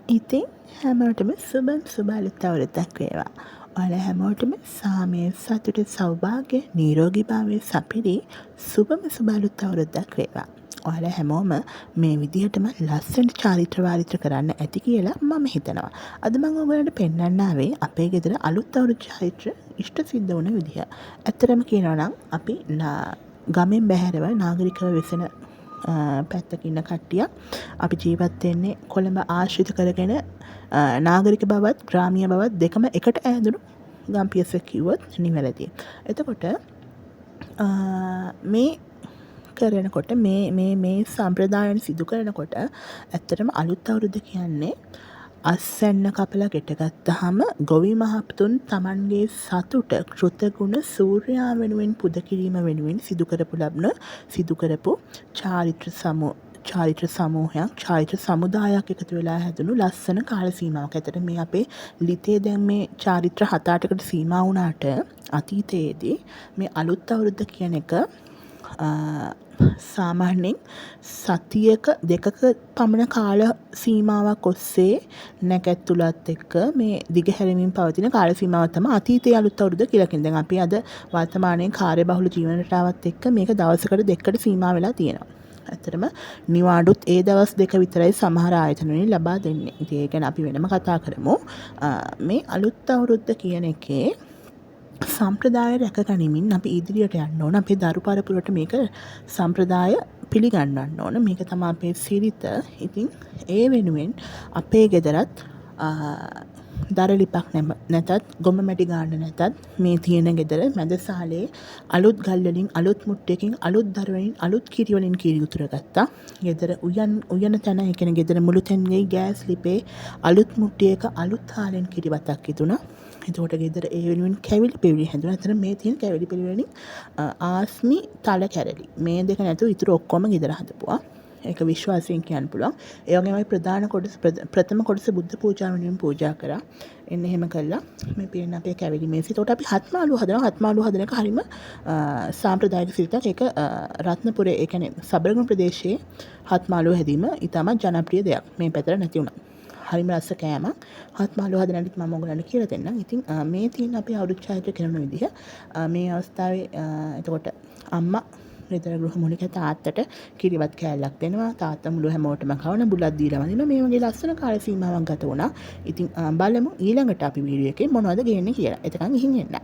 ඉතින් හැමෝටම සුබ අලුත් අවුරුද්දක් වේවා. ඔයාලා හැමෝටම සාමය, සතුට, සෞභාග්‍ය, නිරෝගීභාවය සපිරි සුබ අලුත් අවුරුද්දක් වේවා. ඔයාලා හැමෝම මේ විදිහටම ලස්සනට චාරිත්‍ර වාරිත්‍ර කරන්න ඇති කියලා මම හිතනවා. අද මම ඔයගලන්ට පෙන්වන්න ආවේ අපේ ගෙදර අලුත් අවුරුදු චාරිත්‍ර ඉෂ්ට සිද්ධ වුණ විදිහ. ඇත්තටම කියනවා නම් අපි ගමෙන් බැහැරව නාගරිකව වෙසෙන පැත්තක ඉන්න කට්ටියක් අපි ජීවත් වෙන්නේ කොළඹ ආශ්‍රිත කරගෙන නාගරික බවත් ග්‍රාමීය බවත් දෙකම එකට ඈඳුණු ගම් පියසක් කිව්වොත් නිවැරදියි. එතකොට මේ කරනකොට මේ සම්ප්‍රදායන් සිදු කරනකොට ඇත්තටම අලුත් අවුරුද්ද කියන්නේ අස්සැන්න කපලා ගෙට ගත්තාම ගොවි මහතුන් තමන්ගේ සතුට කෘතගුණ සූර්යයා වෙනුවෙන් පුද කිරීම වෙනුවෙන් සිදු කරපු චාරිත්‍ර සමූහයක් චාරිත්‍ර සමුදායක් එකතු වෙලා හැදුණු ලස්සන කාල සීමාවක්. ඇත්තට මේ අපේ ලිතේ දැන් මේ චාරිත්‍ර 7-8කට සීමා වුණාට අතීතයේදී මේ අලුත් අවුරුද්ද කියන එක සාමාන්‍යයෙන් සතියක දෙකක පමණ කාල සීමාවක් ඔස්සේ නැකැත්තුලත් එක්ක මේ දිගහැරමින් පවතින කාල සීමාවක් තමයි අතීතයේ අලුත් අවුරුද්ද කියලා කියන්නේ. දැන් අපි අද වර්තමානයේ කාර්යබහුල ජීවන රටාවත් එක්ක මේක දවසකට දෙකකට සීමා වෙලා තියෙනවා. ඇත්තටම නිවාඩුත් ඒ දවස් දෙක විතරයි සමහර ආයතන වලින් ලබා දෙන්නේ. ඉතින් ඒක ගැන අපි වෙනම කතා කරමු. මේ අලුත් අවුරුද්ද කියන එකේ සම්ප්‍රදාය රැක ගනිමින් අපි ඉදිරියට යන්න ඕන. අපේ දරු පරපුරට මේක සම්ප්‍රදාය පිළිගන්වන්න ඕන. මේක තමයි අපේ සිරිත. ඉතින් ඒ වෙනුවෙන් අපේ ගෙදරත් දරලිපක් නැතත් ගොම මැටි ගාන්න නැතත් මේ තියෙන ගෙදර මැදසාලේ අලුත් ගල් වලින් අලුත් මුට්ටියකින් අලුත් දර වලින් අලුත් කිරි වලින් කිරි උතුර ගත්තා. ගෙදර උයන තැන ඒ කියන්නේ ගෙදර මුළු තැන්ගේ ගෑස් ලිපේ අලුත් මුට්ටියක අලුත් හාලෙන් කිරි වතක් ඉදුණා. එතකොට ගෙදර ඒ වෙනුවෙන් කැවිලි පෙවිලි හැදුණා. අතන මේ තියෙන කැවිලි පෙවිලි වලින් ආස්මි තල කැරලි මේ දෙක නැතුව ඉතුරු ඔක්කොම ගෙදර හදපුවා. ඒක විශ්වාසයෙන් කියන්න පුළුවන්. ඒ වගේමයි ප්‍රධාන කොටස ප්‍රථම කොටස බුද්ධ පූජා වෙනුවෙන් පූජා කරා. එන්න එහෙම කළා. මේ පිළින අපේ කැවිලි මේසෙ. ඒකට අපි හත්මාළු හදනවා. හත්මාළු හදන එක හරීම සාම්ප්‍රදායික සිරිතක්. ඒක රත්නපුරේ ඒ කියන්නේ සබරගමු ප්‍රදේශයේ හත්මාළු හැදීම ඉතාමත් ජනප්‍රිය දෙයක්. මේ පැත්තට නැති වුණා. හරිම රස කෑමක්. හත්මාළු හදන හැටි මම ඔයගලන්ට කියලා දෙන්නම්. ඉතින් මේ තියෙන අපේ අවුරුදු චාරිත්‍ර කරන විදිහ මේ අවස්ථාවේ එතකොට අම්මා ගෙදර ගෘහමුණික තාත්තට කිරිවත් කෑල්ලක් දෙනවා. තාත්තා මුළු හැමෝටම කවන බුලත් දීලා වදිනවා. මේ වගේ ලස්සන කාල සීමාවක් ගත වුණා. ඉතින් බලමු ඊළඟට අපි වීඩියෝ එකේ මොනවද ගේන්නේ කියලා. එතකන් ගිහින් එන්න.